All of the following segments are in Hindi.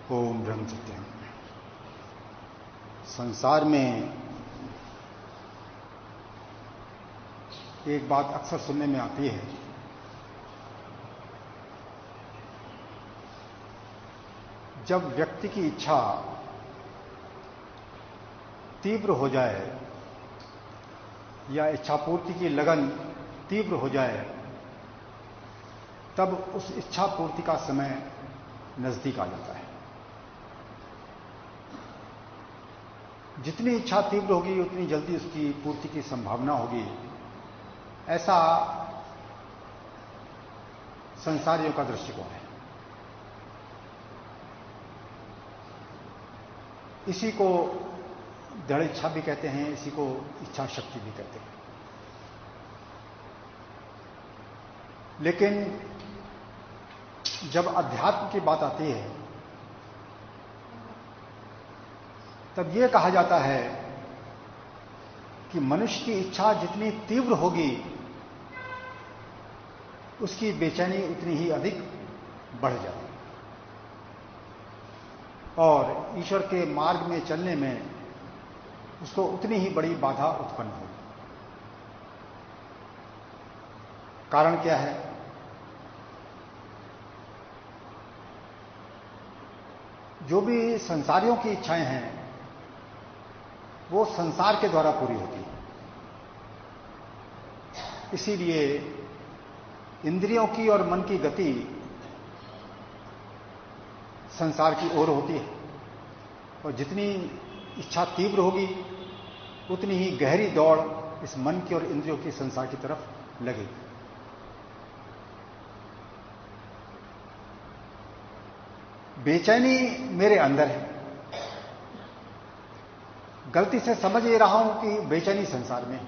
ओम ब्रह्म सत्यम। संसार में एक बात अक्सर सुनने में आती है, जब व्यक्ति की इच्छा तीव्र हो जाए या इच्छा पूर्ति की लगन तीव्र हो जाए, तब उस इच्छा पूर्ति का समय नजदीक आ जाता है। जितनी इच्छा तीव्र होगी उतनी जल्दी उसकी पूर्ति की संभावना होगी, ऐसा संसारियों का दृष्टिकोण है। इसी को दृढ़ इच्छा भी कहते हैं, इसी को इच्छा शक्ति भी कहते हैं। लेकिन जब अध्यात्म की बात आती है तब यह कहा जाता है कि मनुष्य की इच्छा जितनी तीव्र होगी उसकी बेचैनी उतनी ही अधिक बढ़ जाएगी और ईश्वर के मार्ग में चलने में उसको उतनी ही बड़ी बाधा उत्पन्न होगी। कारण क्या है? जो भी संसारियों की इच्छाएं हैं वो संसार के द्वारा पूरी होती है। इसीलिए इंद्रियों की और मन की गति संसार की ओर होती है और जितनी इच्छा तीव्र होगी उतनी ही गहरी दौड़ इस मन की और इंद्रियों की संसार की तरफ लगेगी। बेचैनी मेरे अंदर है। गलती से समझ ये रहा हूं कि बेचैनी संसार में है।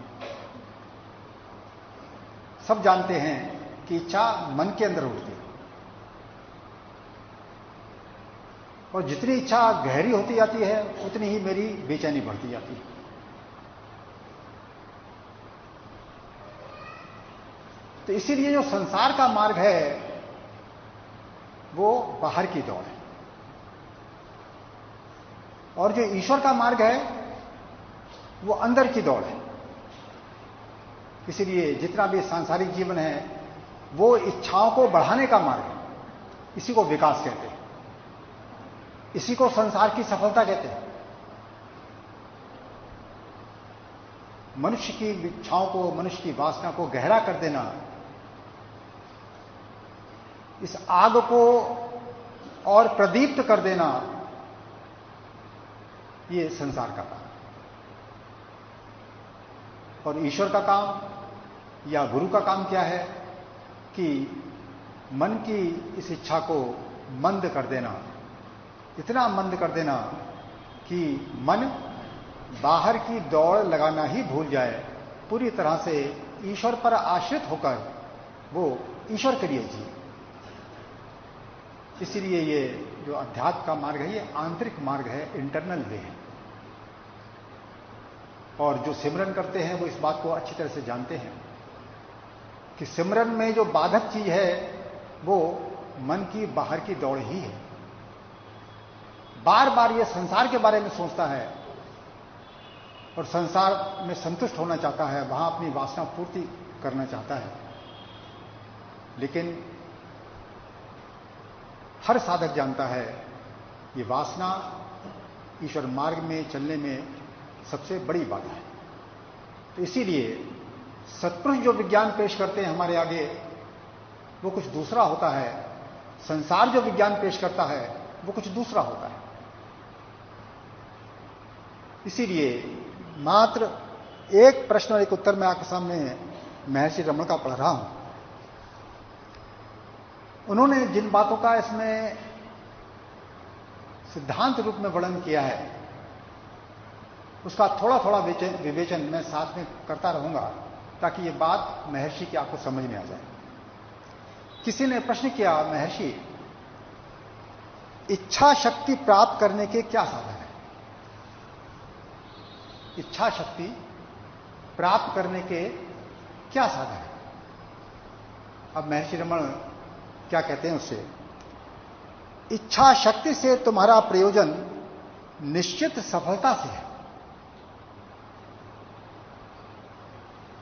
सब जानते हैं कि इच्छा मन के अंदर उठती है और जितनी इच्छा गहरी होती जाती है उतनी ही मेरी बेचैनी बढ़ती जाती है। तो इसीलिए जो संसार का मार्ग है वो बाहर की दौड़ है और जो ईश्वर का मार्ग है वो अंदर की दौड़ है। इसीलिए जितना भी सांसारिक जीवन है वो इच्छाओं को बढ़ाने का मार्ग है। इसी को विकास कहते हैं, इसी को संसार की सफलता कहते हैं। मनुष्य की इच्छाओं को, मनुष्य की वासना को गहरा कर देना, इस आग को और प्रदीप्त कर देना, ये संसार का काम। और ईश्वर का काम या गुरु का काम क्या है कि मन की इस इच्छा को मंद कर देना, इतना मंद कर देना कि मन बाहर की दौड़ लगाना ही भूल जाए, पूरी तरह से ईश्वर पर आश्रित होकर वो ईश्वर के लिए जिए। इसीलिए ये जो अध्यात्म का मार्ग है ये आंतरिक मार्ग है, इंटरनल वे है। और जो सिमरन करते हैं वो इस बात को अच्छी तरह से जानते हैं कि सिमरन में जो बाधक चीज है वो मन की बाहर की दौड़ ही है। बार बार ये संसार के बारे में सोचता है और संसार में संतुष्ट होना चाहता है, वहां अपनी वासना पूर्ति करना चाहता है। लेकिन हर साधक जानता है ये वासना ईश्वर मार्ग में चलने में सबसे बड़ी बात है। तो इसीलिए सत्पुरुष जो विज्ञान पेश करते हैं हमारे आगे वो कुछ दूसरा होता है, संसार जो विज्ञान पेश करता है वो कुछ दूसरा होता है। इसीलिए मात्र एक प्रश्न और एक उत्तर मैं आपके सामने महर्षि रमण का पढ़ रहा हूं। उन्होंने जिन बातों का इसमें सिद्धांत रूप में वर्णन किया है उसका थोड़ा थोड़ा विवेचन मैं साथ में करता रहूंगा ताकि ये बात महर्षि की आपको समझ में आ जाए। किसी ने प्रश्न किया, महर्षि इच्छा शक्ति प्राप्त करने के क्या साधन है? इच्छा शक्ति प्राप्त करने के क्या साधन है? अब महर्षि रमण क्या कहते हैं उससे? इच्छा शक्ति से तुम्हारा प्रयोजन निश्चित सफलता से है।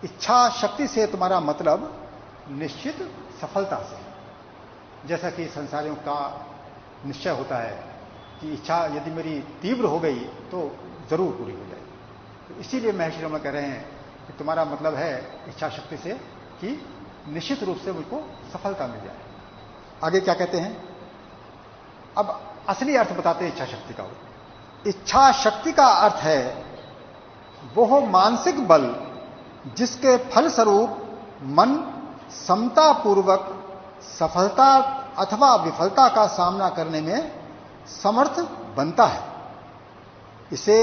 इच्छा शक्ति से तुम्हारा मतलब निश्चित सफलता से है। जैसा कि संसारियों का निश्चय होता है कि इच्छा यदि मेरी तीव्र हो गई तो जरूर पूरी हो जाएगी। तो इसीलिए महर्षि रमण कह रहे हैं कि तुम्हारा मतलब है इच्छा शक्ति से कि निश्चित रूप से मुझको सफलता मिल जाए। आगे क्या कहते हैं? अब असली अर्थ बताते हैं इच्छा शक्ति का। इच्छा शक्ति का अर्थ है वो मानसिक बल जिसके फलस्वरूप मन समतापूर्वक सफलता अथवा विफलता का सामना करने में समर्थ बनता है। इसे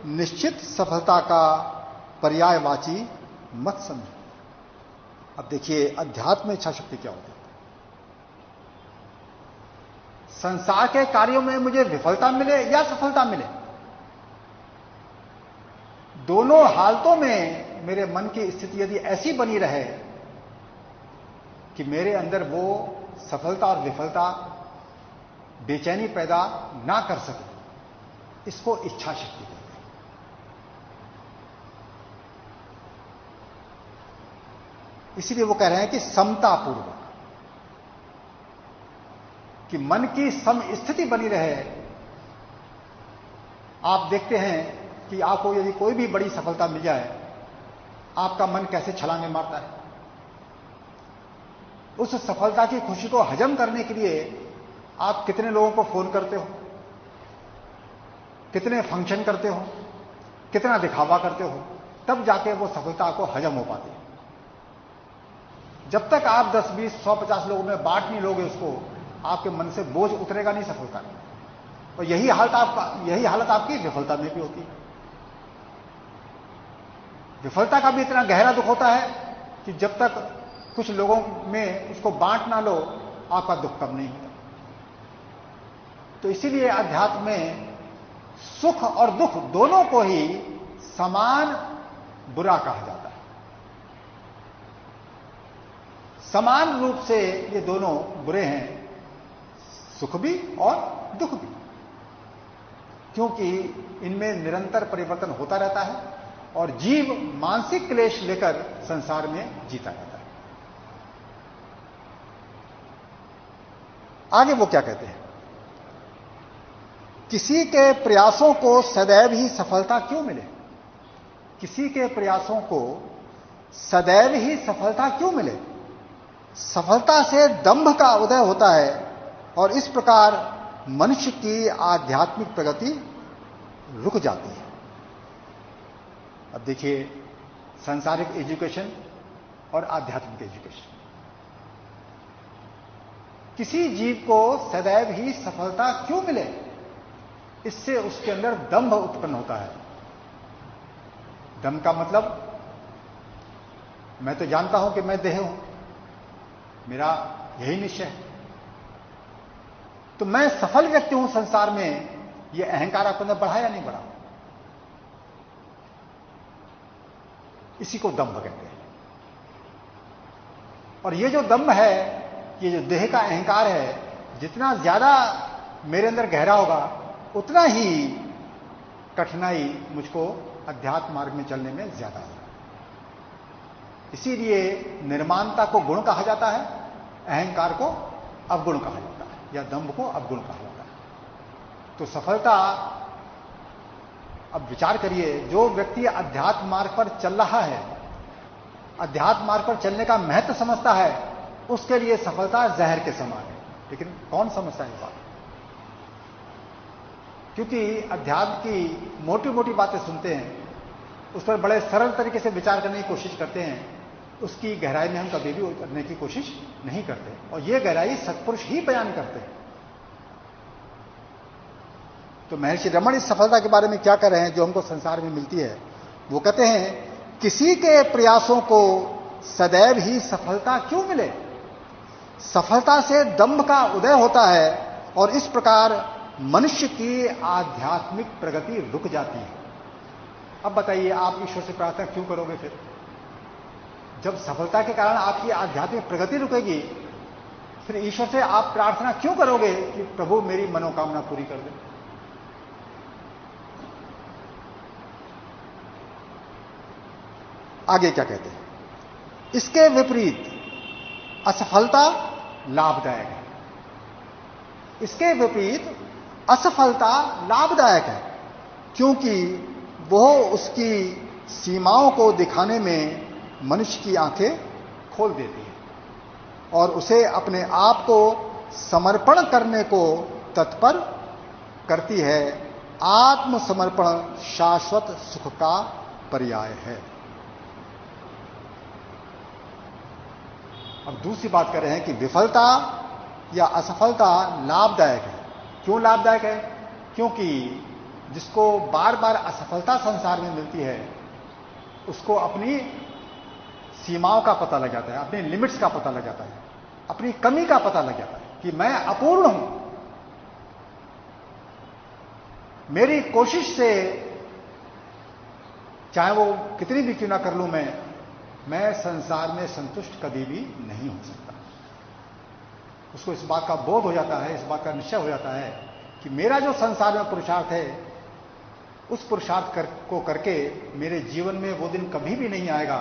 निश्चित सफलता का पर्यायवाची मत समझो। अब देखिए अध्यात्म इच्छा शक्ति क्या होती है। संसार के कार्यों में मुझे विफलता मिले या सफलता मिले, दोनों हालतों में मेरे मन की स्थिति यदि ऐसी बनी रहे कि मेरे अंदर वो सफलता और विफलता बेचैनी पैदा ना कर सके, इसको इच्छा शक्ति कहते हैं। इसीलिए वो कह रहे हैं कि समतापूर्वक, कि मन की सम स्थिति बनी रहे। आप देखते हैं कि आपको यदि कोई भी बड़ी सफलता मिल जाए, आपका मन कैसे छलांगे मारता है। उस सफलता की खुशी को हजम करने के लिए आप कितने लोगों को फोन करते हो, कितने फंक्शन करते हो, कितना दिखावा करते हो, तब जाके वो सफलता को हजम हो पाती है। जब तक आप 10, 20, 100, 50 लोगों में बांट नहीं लोगे उसको, आपके मन से बोझ उतरेगा नहीं सफलता में। और यही हालत आपकी विफलता में भी होती है। विफलता का भी इतना गहरा दुख होता है कि जब तक कुछ लोगों में उसको बांट ना लो, आपका दुख कम नहीं होता। तो इसीलिए अध्यात्म में सुख और दुख दोनों को ही समान बुरा कहा जाता है। समान रूप से ये दोनों बुरे हैं, सुख भी और दुख भी, क्योंकि इनमें निरंतर परिवर्तन होता रहता है और जीव मानसिक क्लेश लेकर संसार में जीता रहता है। आगे वो क्या कहते हैं? किसी के प्रयासों को सदैव ही सफलता क्यों मिले? किसी के प्रयासों को सदैव ही सफलता क्यों मिले? सफलता से दंभ का उदय होता है और इस प्रकार मनुष्य की आध्यात्मिक प्रगति रुक जाती है। अब देखिए सांसारिक एजुकेशन और आध्यात्मिक एजुकेशन, किसी जीव को सदैव ही सफलता क्यों मिले? इससे उसके अंदर दंभ उत्पन्न होता है। दंभ का मतलब, मैं तो जानता हूं कि मैं देह हूं, मेरा यही निश्चय है, तो मैं सफल व्यक्ति हूं संसार में। यह अहंकार आपके अंदर बढ़ा या नहीं बढ़ा? इसी को दंभ कहते हैं। और ये जो दंभ है, ये जो देह का अहंकार है, जितना ज्यादा मेरे अंदर गहरा होगा, उतना ही कठिनाई मुझको अध्यात्म मार्ग में चलने में ज्यादा होगा। इसीलिए निर्माणता को गुण कहा जाता है, अहंकार को अवगुण कहा जाता है, या दंभ को अवगुण कहा जाता है। तो सफलता, अब विचार करिए, जो व्यक्ति अध्यात्म मार्ग पर चल रहा है, अध्यात्म मार्ग पर चलने का महत्व समझता है, उसके लिए सफलता जहर के समान है। लेकिन कौन समझता है बात? क्योंकि अध्यात्म की मोटी मोटी बातें सुनते हैं, उस पर बड़े सरल तरीके से विचार करने की कोशिश करते हैं, उसकी गहराई में हम कभी भी उतरने की कोशिश नहीं करते। और यह गहराई सत्पुरुष ही बयान करते हैं। तो महर्षि रमण इस सफलता के बारे में क्या कह रहे हैं जो हमको संसार में मिलती है? वो कहते हैं, किसी के प्रयासों को सदैव ही सफलता क्यों मिले? सफलता से दंभ का उदय होता है और इस प्रकार मनुष्य की आध्यात्मिक प्रगति रुक जाती है। अब बताइए, आप ईश्वर से प्रार्थना क्यों करोगे फिर? जब सफलता के कारण आपकी आध्यात्मिक प्रगति रुकेगी, फिर ईश्वर से आप प्रार्थना क्यों करोगे कि प्रभु मेरी मनोकामना पूरी कर दे? आगे क्या कहते हैं? इसके विपरीत असफलता लाभदायक है। इसके विपरीत असफलता लाभदायक है, क्योंकि वह उसकी सीमाओं को दिखाने में मनुष्य की आंखें खोल देती है और उसे अपने आप को समर्पण करने को तत्पर करती है। आत्मसमर्पण शाश्वत सुख का पर्याय है। अब दूसरी बात कर रहे हैं कि विफलता या असफलता लाभदायक है। क्यों लाभदायक है? क्योंकि जिसको बार बार असफलता संसार में मिलती है, उसको अपनी सीमाओं का पता लग जाता है, अपने लिमिट्स का पता लग जाता है, अपनी कमी का पता लग जाता है कि मैं अपूर्ण हूं। मेरी कोशिश से चाहे वो कितनी भी क्यों ना कर लूं, मैं संसार में संतुष्ट कभी भी नहीं हो सकता। उसको इस बात का बोध हो जाता है, इस बात का निश्चय हो जाता है कि मेरा जो संसार में पुरुषार्थ है, उस पुरुषार्थ को करके मेरे जीवन में वो दिन कभी भी नहीं आएगा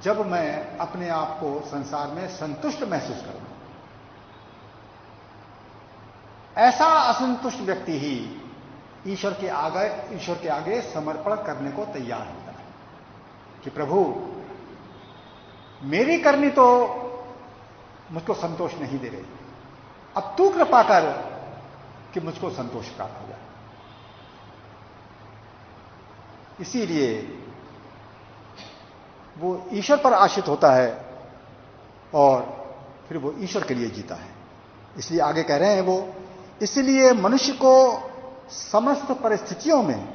जब मैं अपने आप को संसार में संतुष्ट महसूस करूंगा। ऐसा असंतुष्ट व्यक्ति ही ईश्वर के आगे समर्पण करने को तैयार होता है कि प्रभु मेरी करनी तो मुझको संतोष नहीं दे रही, अब तू कृपा कर कि मुझको संतोष प्राप्त हो जाए। इसीलिए वो ईश्वर पर आश्रित होता है और फिर वो ईश्वर के लिए जीता है। इसलिए आगे कह रहे हैं वो, इसलिए मनुष्य को समस्त परिस्थितियों में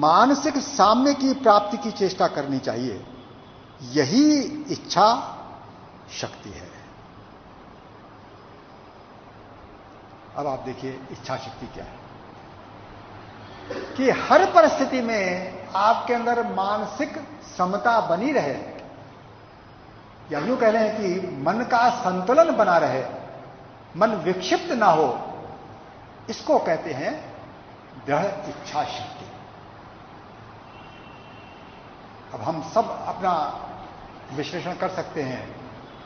मानसिक साम्य की प्राप्ति की चेष्टा करनी चाहिए। यही इच्छा शक्ति है। अब आप देखिए इच्छा शक्ति क्या है कि हर परिस्थिति में आपके अंदर मानसिक समता बनी रहे, या यूं कह रहे हैं कि मन का संतुलन बना रहे, मन विक्षिप्त ना हो, इसको कहते हैं दृढ़ इच्छा शक्ति। अब हम सब अपना विश्लेषण कर सकते हैं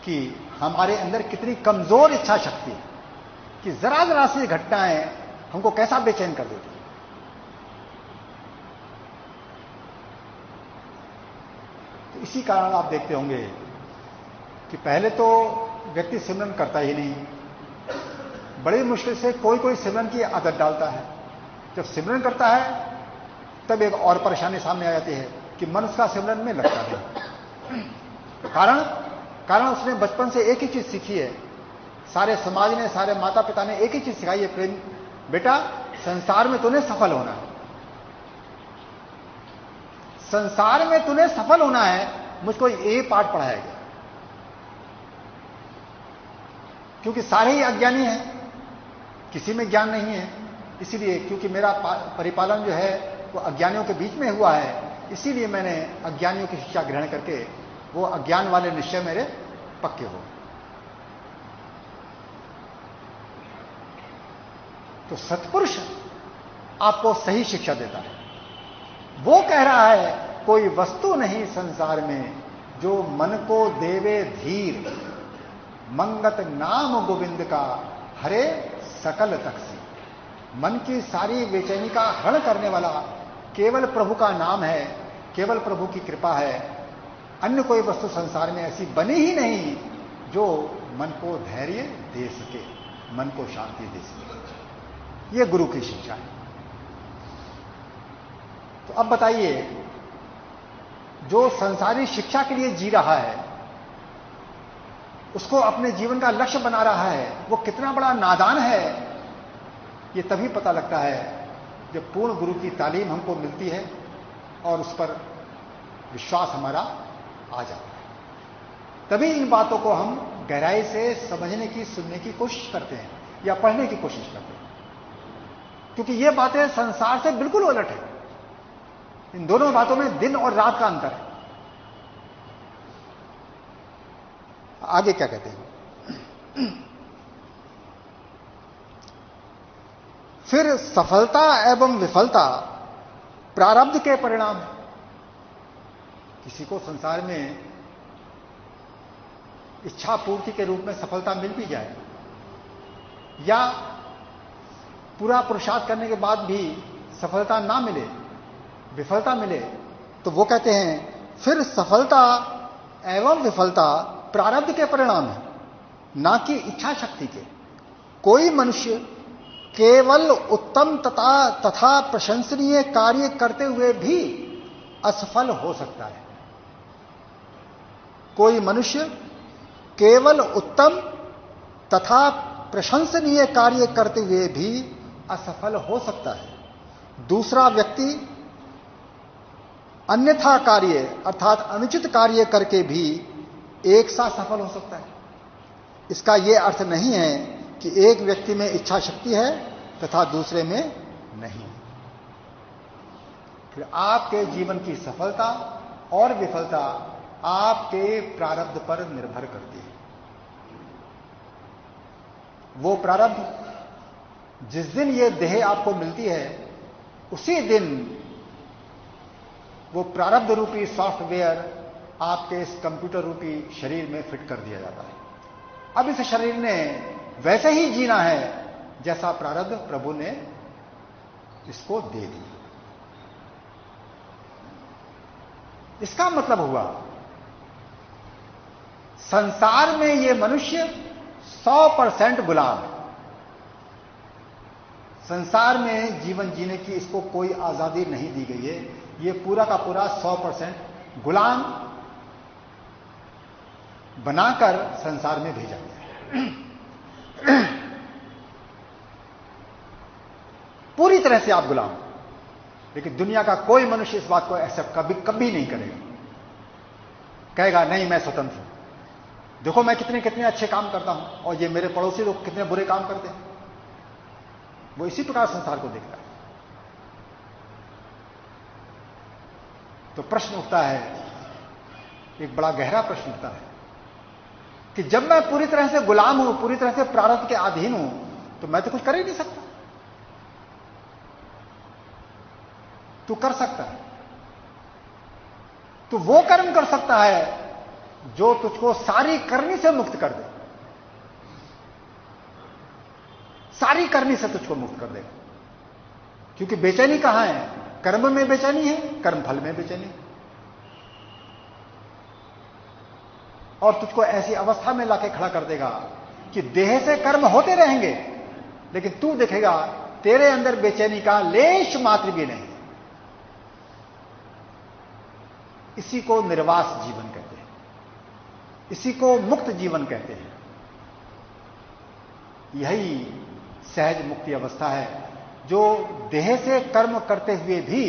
कि हमारे अंदर कितनी कमजोर इच्छा शक्ति है, कि जरा जरा सी घटनाएं हमको कैसा बेचैन कर देती है। तो इसी कारण आप देखते होंगे कि पहले तो व्यक्ति सिमरन करता ही नहीं, बड़ी मुश्किल से कोई कोई सिमरन की आदत डालता है। जब सिमरन करता है तब एक और परेशानी सामने आ जाती है कि मन उसका सिमरन में लगता नहीं। कारण उसने बचपन से एक ही चीज सीखी है, सारे समाज ने, सारे माता पिता ने एक ही चीज सिखाई है, प्रेम बेटा संसार में तूने सफल होना है, संसार में तूने सफल होना है। मुझको ये पाठ पढ़ाया गया, क्योंकि सारे ही अज्ञानी हैं, किसी में ज्ञान नहीं है। इसीलिए क्योंकि मेरा परिपालन जो है वो अज्ञानियों के बीच में हुआ है, इसीलिए मैंने अज्ञानियों की शिक्षा ग्रहण करके वो अज्ञान वाले निश्चय मेरे पक्के हो। तो सत्पुरुष आपको सही शिक्षा देता है। वो कह रहा है कोई वस्तु नहीं संसार में जो मन को देवे धीर, मंगत नाम गोविंद का हरे सकल तकसी। मन की सारी बेचैनी का हरण करने वाला केवल प्रभु का नाम है, केवल प्रभु की कृपा है। अन्य कोई वस्तु संसार में ऐसी बनी ही नहीं जो मन को धैर्य दे सके, मन को शांति दे सके। यह गुरु की शिक्षा है। तो अब बताइए, जो संसारी शिक्षा के लिए जी रहा है, उसको अपने जीवन का लक्ष्य बना रहा है, वो कितना बड़ा नादान है। ये तभी पता लगता है जब पूर्ण गुरु की तालीम हमको मिलती है और उस पर विश्वास हमारा आ जाता है। तभी इन बातों को हम गहराई से समझने की, सुनने की कोशिश करते हैं या पढ़ने की कोशिश करते हैं, क्योंकि ये बातें संसार से बिल्कुल उलट है। इन दोनों बातों में दिन और रात का अंतर है। आगे क्या कहते हैं? फिर सफलता एवं विफलता प्रारब्ध के परिणाम है। किसी को संसार में इच्छा पूर्ति के रूप में सफलता मिल भी जाए या पूरा पुरुषार्थ करने के बाद भी सफलता ना मिले, विफलता मिले, तो वो कहते हैं फिर सफलता एवं विफलता प्रारब्ध के परिणाम है, ना कि इच्छा शक्ति के। कोई मनुष्य केवल उत्तम तथा प्रशंसनीय कार्य करते हुए भी असफल हो सकता है। कोई मनुष्य केवल उत्तम तथा प्रशंसनीय कार्य करते हुए भी असफल हो सकता है। दूसरा व्यक्ति अन्यथा कार्य अर्थात अनुचित कार्य करके भी एक साथ सफल हो सकता है। इसका यह अर्थ नहीं है कि एक व्यक्ति में इच्छा शक्ति है तथा दूसरे में नहीं। फिर आपके जीवन की सफलता और विफलता आपके प्रारब्ध पर निर्भर करती है। वो प्रारब्ध जिस दिन ये देह आपको मिलती है उसी दिन वो प्रारब्ध रूपी सॉफ्टवेयर आपके इस कंप्यूटर रूपी शरीर में फिट कर दिया जाता है। अब इस शरीर ने वैसे ही जीना है जैसा प्रारब्ध प्रभु ने इसको दे दी। इसका मतलब हुआ संसार में ये मनुष्य 100% गुलाम है। संसार में जीवन जीने की इसको कोई आजादी नहीं दी गई है। ये पूरा का पूरा 100% गुलाम बनाकर संसार में भेजा गया है। पूरी तरह से आप गुलाम। लेकिन दुनिया का कोई मनुष्य इस बात को एक्सेप्ट कभी नहीं करेगा। कहेगा नहीं मैं स्वतंत्र हूं, देखो मैं कितने कितने अच्छे काम करता हूं और ये मेरे पड़ोसी लोग कितने बुरे काम करते हैं। वो इसी प्रकार संसार को देखता है। तो प्रश्न उठता है, एक बड़ा गहरा प्रश्न उठता है कि जब मैं पूरी तरह से गुलाम हूं, पूरी तरह से प्रारब्ध के अधीन हूं, तो मैं तो कुछ कर ही नहीं सकता। तू कर सकता है, तू वो कर्म कर सकता है जो तुझको सारी करनी से मुक्त कर दे। सारी करनी से तुझको मुक्त कर देगा। क्योंकि बेचैनी कहां है? कर्म में बेचैनी है, कर्म फल में बेचैनी है। और तुझको ऐसी अवस्था में लाके खड़ा कर देगा कि देह से कर्म होते रहेंगे, लेकिन तू देखेगा तेरे अंदर बेचैनी का लेश मात्र भी नहीं। इसी को निर्वास जीवन कहते हैं, इसी को मुक्त जीवन कहते हैं। यही सहज मुक्ति अवस्था है जो देह से कर्म करते हुए भी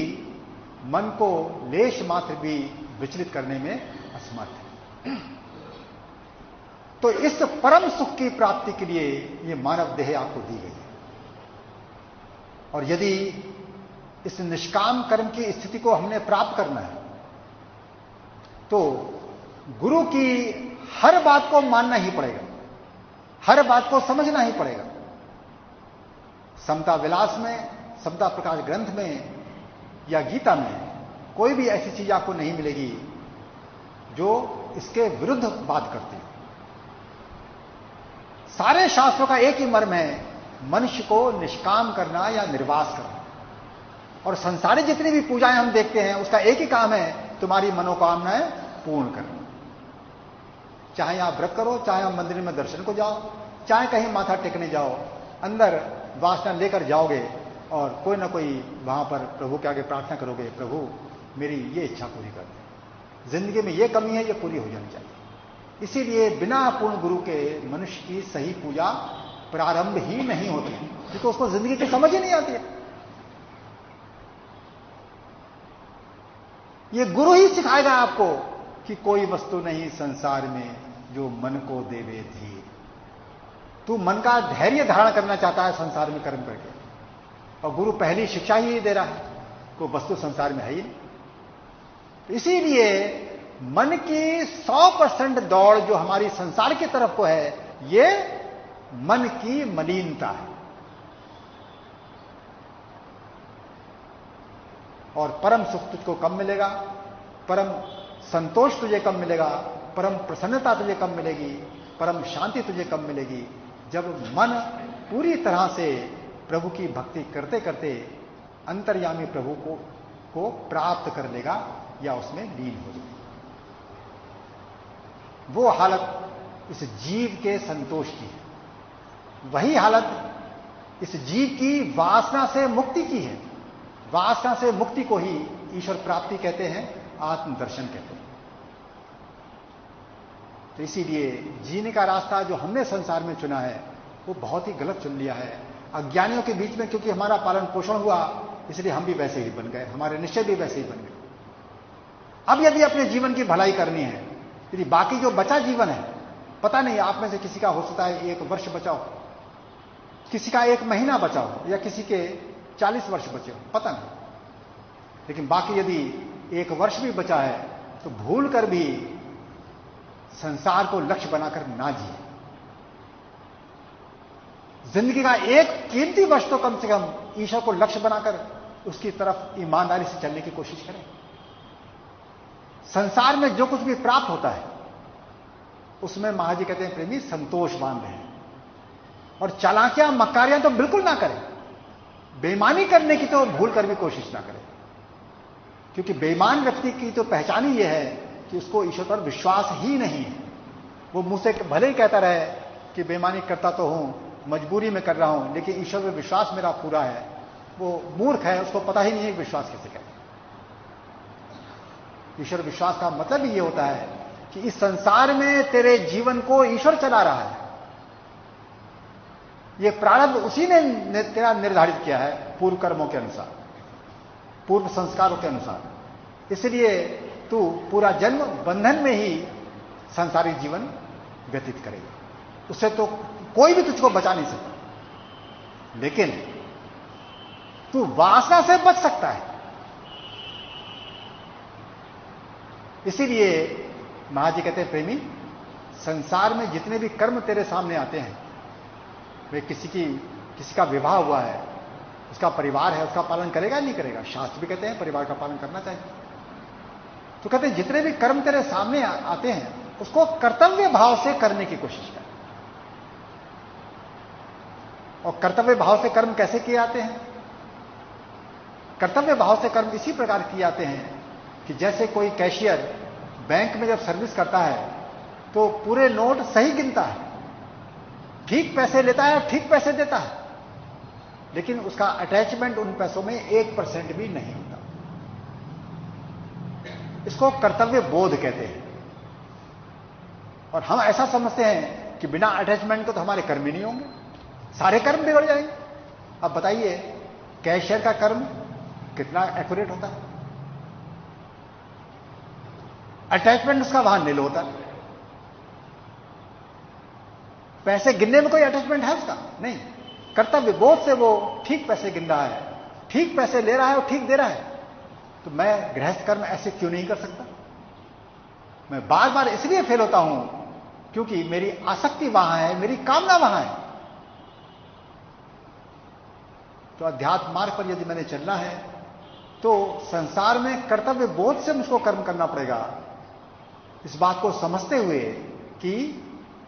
मन को लेश मात्र भी विचलित करने में असमर्थ है। तो इस परम सुख की प्राप्ति के लिए यह मानव देह आपको दी गई है। और यदि इस निष्काम कर्म की स्थिति को हमने प्राप्त करना है तो गुरु की हर बात को मानना ही पड़ेगा, हर बात को समझना ही पड़ेगा। समता विलास में, समता प्रकाश ग्रंथ में या गीता में कोई भी ऐसी चीज आपको नहीं मिलेगी जो इसके विरुद्ध बात करती है। सारे शास्त्रों का एक ही मर्म है, मनुष्य को निष्काम करना या निर्वास करना। और संसारी जितनी भी पूजाएं हम देखते हैं उसका एक ही काम है, तुम्हारी मनोकामनाएं पूर्ण करना। चाहे आप व्रत करो, चाहे आप मंदिर में दर्शन को जाओ, चाहे कहीं माथा टेकने जाओ, अंदर वासना लेकर जाओगे और कोई ना कोई वहां पर प्रभु के आगे प्रार्थना करोगे, प्रभु मेरी ये इच्छा पूरी कर दे, जिंदगी में ये कमी है ये पूरी हो जानी चाहिए। इसीलिए बिना पूर्ण गुरु के मनुष्य की सही पूजा प्रारंभ ही नहीं होती, क्योंकि उसको जिंदगी की समझ ही नहीं आती है। ये गुरु ही सिखाएगा आपको कि कोई वस्तु नहीं संसार में जो मन को देवे धीर। तू मन का धैर्य धारण करना चाहता है संसार में कर्म करके, और गुरु पहली शिक्षा ही दे रहा है, कोई वस्तु संसार में है ही नहीं। तो इसीलिए मन की 100% दौड़ जो हमारी संसार की तरफ को है, ये मन की मलिनता है। और परम सुख तुझको कब मिलेगा, परम संतोष तुझे कब मिलेगा, परम प्रसन्नता तुझे कब मिलेगी, परम शांति तुझे कब मिलेगी, जब मन पूरी तरह से प्रभु की भक्ति करते करते अंतर्यामी प्रभु को प्राप्त कर लेगा या उसमें लीन हो जाएगा। वो हालत इस जीव के संतोष की है, वही हालत इस जीव की वासना से मुक्ति की है। वासना से मुक्ति को ही ईश्वर प्राप्ति कहते हैं, आत्मदर्शन कहते हैं। तो इसीलिए जीने का रास्ता जो हमने संसार में चुना है वो बहुत ही गलत चुन लिया है। अज्ञानियों के बीच में क्योंकि हमारा पालन पोषण हुआ, इसलिए हम भी वैसे ही बन गए, हमारे निश्चय भी वैसे ही बन गए। अब यदि अपने जीवन की भलाई करनी है, यदि बाकी जो बचा जीवन है, पता नहीं आप में से किसी का हो सकता है 1 वर्ष बचाओ, किसी का 1 महीना बचाओ, या किसी के 40 वर्ष बचे हो, पता नहीं, लेकिन बाकी यदि 1 वर्ष भी बचा है तो भूल कर भी संसार को लक्ष्य बनाकर ना जिए। जिंदगी का एक कीमती वर्ष तो कम से कम ईश्वर को लक्ष्य बनाकर उसकी तरफ ईमानदारी से चलने की कोशिश करें। संसार में जो कुछ भी प्राप्त होता है उसमें महाराज जी कहते हैं प्रेमी संतोष मान रहे हैं, और चालाकियां मक्कारियां तो बिल्कुल ना करें। बेईमानी करने की तो भूल कर भी कोशिश ना करें, क्योंकि बेईमान व्यक्ति की तो पहचान ही यह है कि उसको ईश्वर पर विश्वास ही नहीं है। वो मुंह से भले ही कहता रहे कि बेईमानी करता तो हूं, मजबूरी में कर रहा हूं, लेकिन ईश्वर पर विश्वास मेरा पूरा है, वो मूर्ख है, उसको पता ही नहीं है कि विश्वास कैसे करें। ईश्वर विश्वास का मतलब ये होता है कि इस संसार में तेरे जीवन को ईश्वर चला रहा है। ये प्रारब्ध उसी ने तेरा निर्धारित किया है पूर्व कर्मों के अनुसार, पूर्व संस्कारों के अनुसार। इसलिए तू पूरा जन्म बंधन में ही सांसारिक जीवन व्यतीत करेगा, उससे तो कोई भी तुझको बचा नहीं सकता। लेकिन तू वासना से बच सकता है। इसीलिए महाराज जी कहते हैं प्रेमी, संसार में जितने भी कर्म तेरे सामने आते हैं, वे किसी का विवाह हुआ है, उसका परिवार है, उसका पालन करेगा नहीं करेगा? शास्त्र भी कहते हैं परिवार का पालन करना चाहिए। तो कहते हैं जितने भी कर्म तेरे सामने आते हैं उसको कर्तव्य भाव से करने की कोशिश कर। और कर्तव्य भाव से कर्म कैसे किए जाते हैं? कर्तव्य भाव से कर्म इसी प्रकार किए जाते हैं कि जैसे कोई कैशियर बैंक में जब सर्विस करता है तो पूरे नोट सही गिनता है, ठीक पैसे लेता है, ठीक पैसे देता है, लेकिन उसका अटैचमेंट उन पैसों में 1% भी नहीं होता। इसको कर्तव्य बोध कहते हैं। और हम ऐसा समझते हैं कि बिना अटैचमेंट के तो हमारे कर्म ही नहीं होंगे, सारे कर्म बिगड़ जाएंगे। अब बताइए कैशियर का कर्म कितना एक्यूरेट होता है? अटैचमेंट उसका वहां नील होता है। पैसे गिनने में कोई अटैचमेंट है उसका? नहीं। कर्तव्य बोध से वो ठीक पैसे गिन रहा है, ठीक पैसे ले रहा है और ठीक दे रहा है। तो मैं गृहस्थ कर्म ऐसे क्यों नहीं कर सकता? मैं बार बार इसलिए फेल होता हूं क्योंकि मेरी आसक्ति वहां है, मेरी कामना वहां है। तो अध्यात्म मार्ग पर यदि मैंने चलना है तो संसार में कर्तव्य बोध से मुझको कर्म करना पड़ेगा, इस बात को समझते हुए कि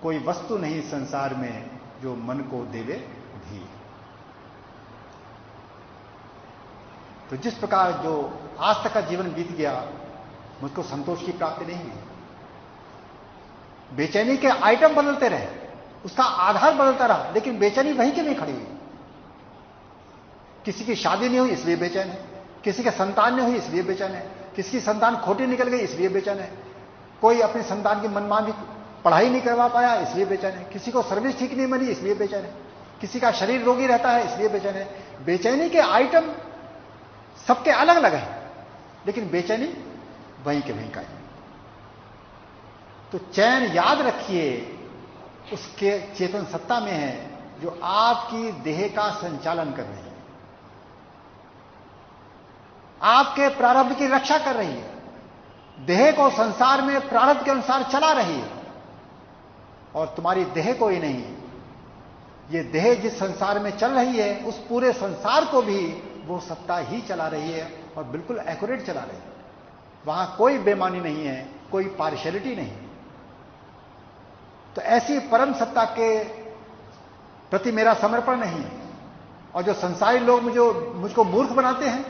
कोई वस्तु नहीं संसार में जो मन को देवे भी। तो जिस प्रकार जो आज तक का जीवन बीत गया, मुझको संतोष की प्राप्ति नहीं हुई। बेचैनी के आइटम बदलते रहे, उसका आधार बदलता रहा, लेकिन बेचैनी वहीं की वहीं खड़ी हुई। किसी की शादी नहीं हुई इसलिए बेचैन है, किसी के संतान नहीं हुई इसलिए बेचैन है, किसी की संतान खोटी निकल गई इसलिए बेचैन है, कोई अपनी संतान की मनमानी पढ़ाई नहीं करवा पाया इसलिए बेचैन है, किसी को सर्विस ठीक नहीं मिली इसलिए बेचैन है, किसी का शरीर रोगी रहता है इसलिए बेचैन है। बेचैनी के आइटम सबके अलग अलग हैं, लेकिन बेचैनी वहीं के वहीं का है। तो चैन याद रखिए उसके चेतन सत्ता में है जो आपकी देह का संचालन कर रही है, आपके प्रारब्ध की रक्षा कर रही है, देह को संसार में प्रारब्ध के अनुसार चला रही है। और तुम्हारी देह को ही नहीं, ये देह जिस संसार में चल रही है उस पूरे संसार को भी वो सत्ता ही चला रही है, और बिल्कुल एक्यूरेट चला रहे हैं। वहां कोई बेईमानी नहीं है, कोई पार्शियलिटी नहीं। तो ऐसी परम सत्ता के प्रति मेरा समर्पण नहीं है। और जो संसारी लोग मुझको मूर्ख बनाते हैं,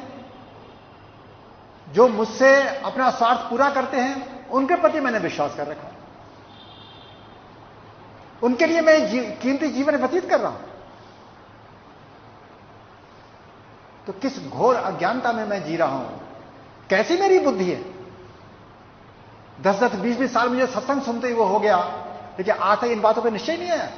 जो मुझसे अपना स्वार्थ पूरा करते हैं, उनके प्रति मैंने विश्वास कर रखा। उनके लिए मैं कीमती जीवन व्यतीत कर रहा हूं। तो किस घोर अज्ञानता में मैं जी रहा हूं, कैसी मेरी बुद्धि है। 10-10, 20-20 साल मुझे सत्संग सुनते ही वो हो गया, लेकिन आज तक इन बातों पर निश्चय नहीं आया।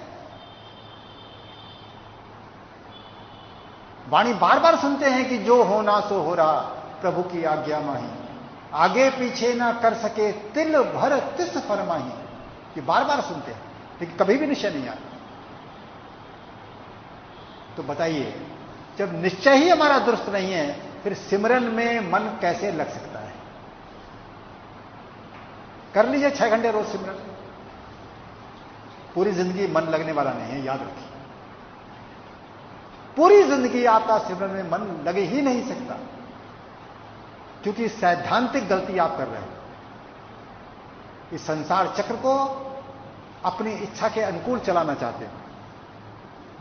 वाणी बार बार सुनते हैं कि जो होना सो हो रहा, प्रभु की आज्ञा माही, आगे पीछे ना कर सके तिल भर तिस फरमाही। ये बार बार सुनते हैं, लेकिन कभी भी निश्चय नहीं आया। तो बताइए, जब निश्चय ही हमारा दुरुस्त नहीं है, फिर सिमरन में मन कैसे लग सकता है? कर लीजिए 6 घंटे रोज सिमरन, पूरी जिंदगी मन लगने वाला नहीं है, याद रखिए। पूरी जिंदगी आपका सिमरन में मन लगे ही नहीं सकता, क्योंकि सैद्धांतिक गलती आप कर रहे हैं। इस संसार चक्र को अपनी इच्छा के अनुकूल चलाना चाहते हैं,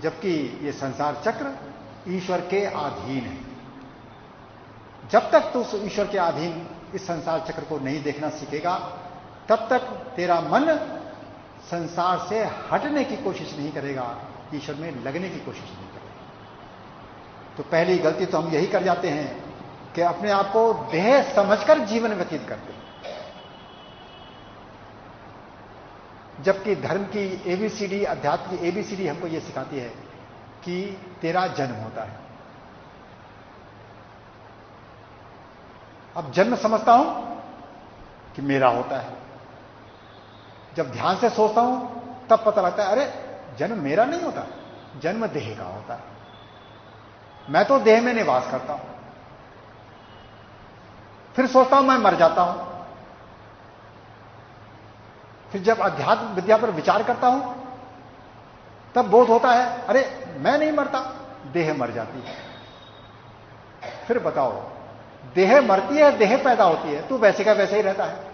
जबकि ये संसार चक्र ईश्वर के अधीन है। जब तक तू ईश्वर के अधीन इस संसार चक्र को नहीं देखना सीखेगा, तब तक तेरा मन संसार से हटने की कोशिश नहीं करेगा, ईश्वर में लगने की कोशिश नहीं करेगा। तो पहली गलती तो हम यही कर जाते हैं कि अपने आप को देह समझकर जीवन व्यतीत करते हैं, जबकि धर्म की एबीसीडी, अध्यात्म की एबीसीडी हमको यह सिखाती है कि तेरा जन्म होता है। अब जन्म समझता हूं कि मेरा होता है। जब ध्यान से सोचता हूं तब पता लगता है, अरे जन्म मेरा नहीं होता, जन्म देह का होता है। मैं तो देह में निवास करता हूं। फिर सोचता हूं मैं मर जाता हूं। फिर जब अध्यात्म विद्या पर विचार करता हूं तब बोध होता है, अरे मैं नहीं मरता, देह मर जाती है। फिर बताओ, देह मरती है, देह पैदा होती है, तू वैसे का वैसे ही रहता है।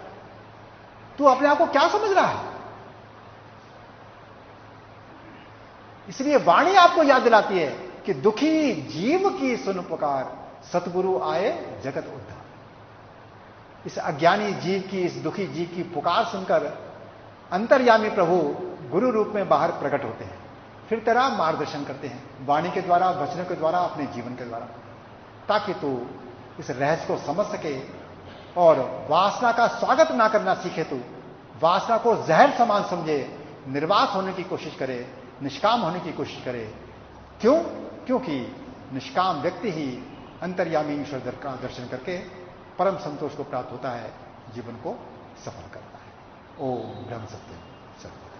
तू अपने आप को क्या समझ रहा है? इसलिए वाणी आपको याद दिलाती है कि दुखी जीव की सुन पुकार, सतगुरु आए जगत उद्धार। इस अज्ञानी जीव की, इस दुखी जीव की पुकार सुनकर अंतर्यामी प्रभु गुरु रूप में बाहर प्रकट होते हैं, फिर तेरा मार्गदर्शन करते हैं वाणी के द्वारा, वचनों के द्वारा, अपने जीवन के द्वारा, ताकि तू इस रहस्य को समझ सके और वासना का स्वागत ना करना सीखे। तू वासना को जहर समान समझे, निर्वास होने की कोशिश करे, निष्काम होने की कोशिश करे। क्यों? क्योंकि निष्काम व्यक्ति ही अंतर्यामी ईश्वर का दर्शन करके परम संतोष को प्राप्त होता है, जीवन को सफल करता है। ओम ब्रह्म सत्य सत्य।